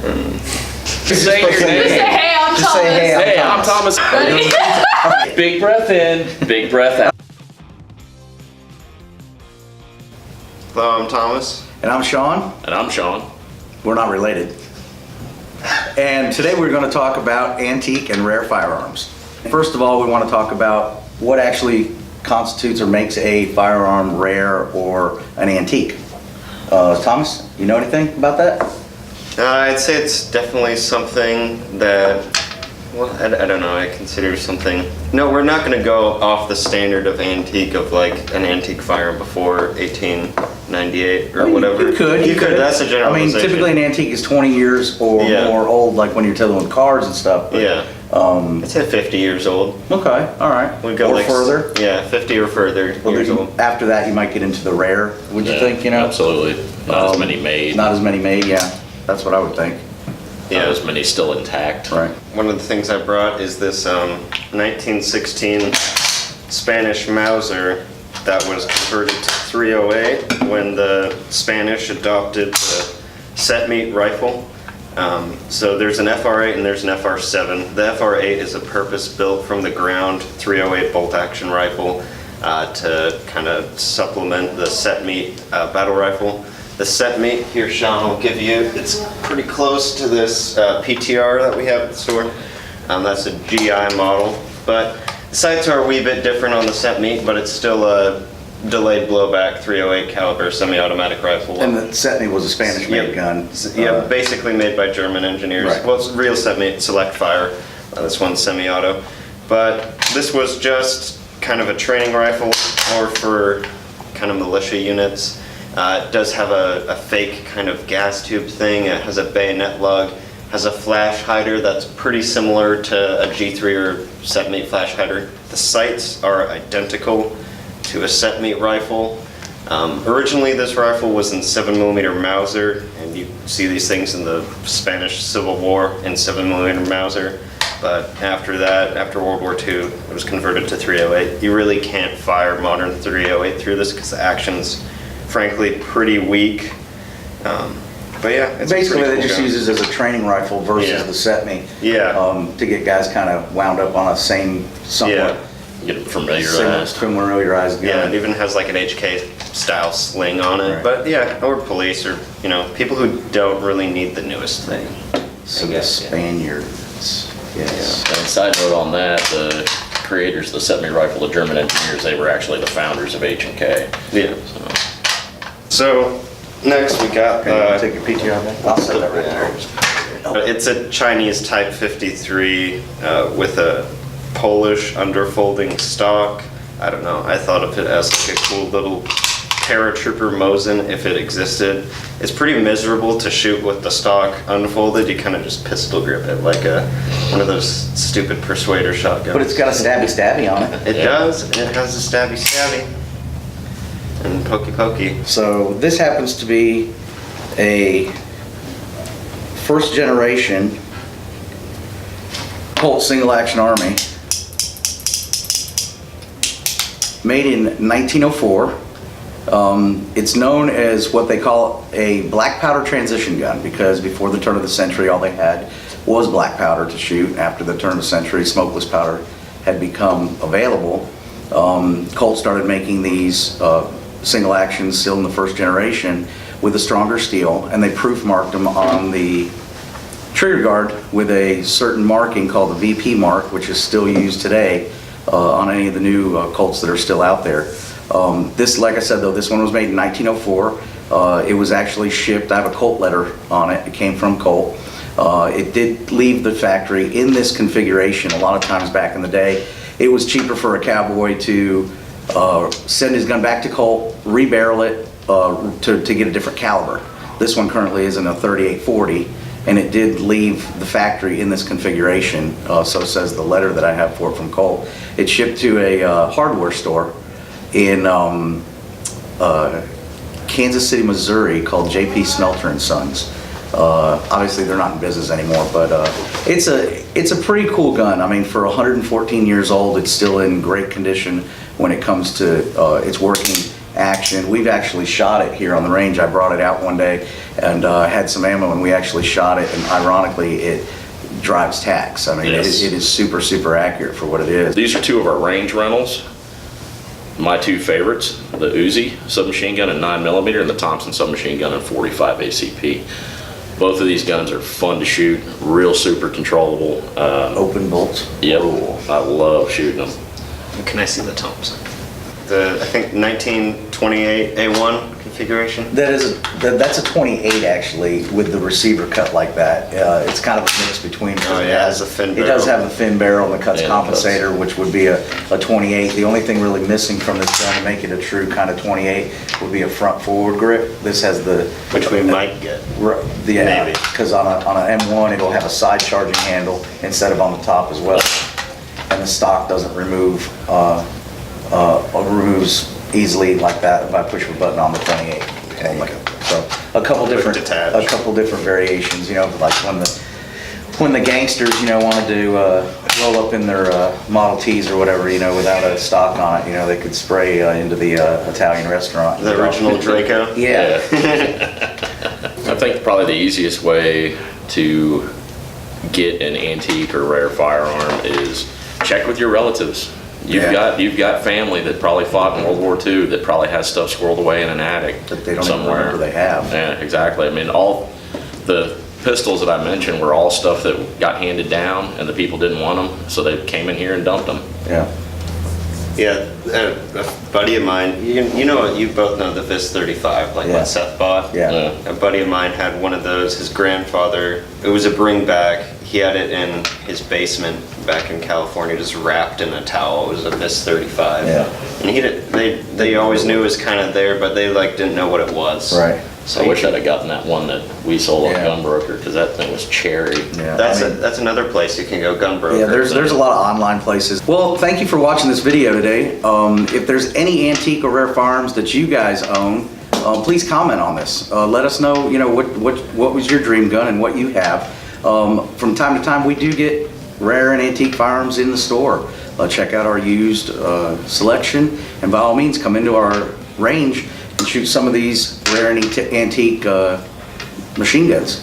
Just say your name. Just say, hey, I'm Just Thomas. say, hey, I'm Thomas. Ready? Big breath in, big breath out. Hello, I'm Thomas. And I'm Sean. And I'm Sean. We're not related. And today we're going to talk about antique and rare firearms. First of all, we want to talk about what actually constitutes or makes a firearm rare or an antique. Thomas, you know anything about that? I'd say it's definitely something that, well, I don't know, I consider something. No, we're not going to go off the standard of antique of like an antique firearm before 1898 or whatever. You could. That's a generalization. I mean, typically an antique is 20 years or more old, like when you're dealing with cars and stuff. But, yeah. I'd say 50 years old. Okay, all right. We'd go or like further. Yeah, 50 or further years old. After that, you might get into the rare. Would you think? You know, Absolutely. Not as many made. Not as many made. Yeah, that's what I would think. Not as many still intact. Right. One of the things I brought is this 1916 Spanish Mauser that was converted to .308 when the Spanish adopted the set meat rifle. So there's an FR8 and there's an FR7. The FR8 is a purpose-built from the ground .308 bolt-action rifle to kind of supplement the set meat battle rifle. The set meat here, Sean will give you, it's pretty close to this PTR that we have at the store. That's a GI model, but the sights are a wee bit different on the set meat, but it's still a delayed blowback .308 caliber semi-automatic rifle. And the set meat was a Spanish-made gun. Yeah, basically made by German engineers. Right. Well, it's real set meat, select fire. This one's semi-auto. But this was just kind of a training rifle or for kind of militia units. It does have a fake kind of gas tube thing. It has a bayonet lug, has a flash hider that's pretty similar to a G3 or set meat flash hider. The sights are identical to a set meat rifle. Originally this rifle was in 7mm Mauser, and you see these things in the Spanish Civil War in 7mm Mauser. But after that, after World War II, it was converted to .308. You really can't fire modern .308 through this because the action's frankly pretty weak. But yeah, it's basically a they pretty cool just gun. use it as a training rifle versus the set meat. Yeah. To get guys kind of wound up on a same somewhat Yeah. Get it familiarized. familiarized gun. Yeah, it even has like an HK style sling on it. Right. But yeah, or police or, you know, people who don't really need the newest thing. So I the guess, yeah. Spaniards. Yes. And side note on that, the creators of the set meat rifle, the German engineers, they were actually the founders of H&K. Yeah. So next we got Take your PTR back. I'll set that right there. it's a Chinese Type 53 with a Polish underfolding stock. I don't know. I thought of it as like a cool little paratrooper Mosin if it existed. It's pretty miserable to shoot with the stock unfolded. You kind of just pistol grip it like one of those stupid persuader shotguns. But it's got a stabby on it. It does. And it has a stabby and pokey. So this happens to be a first generation Colt single action Army made in 1904. It's known as what they call a black powder transition gun because before the turn of the century all they had was black powder to shoot. After the turn of the century, smokeless powder had become available. Colt started making these single actions still in the first generation with a stronger steel, and they proof marked them on the trigger guard with a certain marking called the VP mark, which is still used today on any of the new Colts that are still out there. This, like I said though, this one was made in 1904. It was actually shipped, I have a Colt letter on it, it came from Colt. It did leave the factory in this configuration. A lot of times back in the day, it was cheaper for a cowboy to send his gun back to Colt, rebarrel it to get a different caliber. This one currently is in a 3840, and it did leave the factory in this configuration, so says the letter that I have for it from Colt. It shipped to a hardware store in Kansas City, Missouri called JP Smelter and Sons. Obviously they're not in business anymore, but it's a pretty cool gun. I mean, for 114 years old, it's still in great condition when it comes to its working action. We've actually shot it here on the range. I brought it out one day and had some ammo, and we actually shot it, and ironically, it drives tacks. I mean, Yes. it is super, super accurate for what it is. These are two of our range rentals. My two favorites, the Uzi submachine gun in 9mm and the Thompson submachine gun in 45 ACP. Both of these guns are fun to shoot, real super controllable. Open bolts. Yep, I love shooting them. Can I see the Thompson? The, I think 1928 A1 configuration? That's a 28 actually, with the receiver cut like that. It's kind of a mix between. Oh, yeah, it has a fin It does barrel. have the fin barrel and the cuts Yeah, it does. compensator, which would be a 28. The only thing really missing from this gun to make it a true kind of 28 would be a front forward grip. This has the. Which we might get. Yeah, Maybe. because on a M1, it'll have a side charging handle instead of on the top as well. And the stock doesn't removes easily like that if I push a button on the 28. only. So a couple different variations, you know, like when the gangsters, you know, wanted to roll up in their Model Ts or whatever, you know, without a stock on it, you know, they could spray into the Italian restaurant. The original Draco? Yeah. I think probably the easiest way to get an antique or rare firearm is check with your relatives. You've got family that probably fought in World War II that probably has stuff squirreled away in an attic That they don't even somewhere. remember they have. Yeah, exactly. I mean, all the pistols that I mentioned were all stuff that got handed down and the people didn't want them, so they came in here and dumped them. Yeah. Yeah, a buddy of mine, you know, you both know the VIS 35, like Yeah. what Seth bought. Yeah. A buddy of mine had one of those. His grandfather, it was a bring back. He had it in his basement back in California, just wrapped in a towel. It was a VIS 35. Yeah. And they always knew it was kind of there, but they like didn't know what it was. Right. So I wish I'd have gotten that one that we sold on Yeah. Gunbroker, because that thing was cherry. Yeah. That's I mean, that's another place you can go, Gunbroker. Yeah, there's a lot of online places. Well, thank you for watching this video today. If there's any antique or rare firearms that you guys own, please comment on this. Let us know, you know, what was your dream gun and what you have. From time to time, we do get rare and antique firearms in the store. Check out our used selection, and by all means, come into our range and shoot some of these rare and antique machine guns.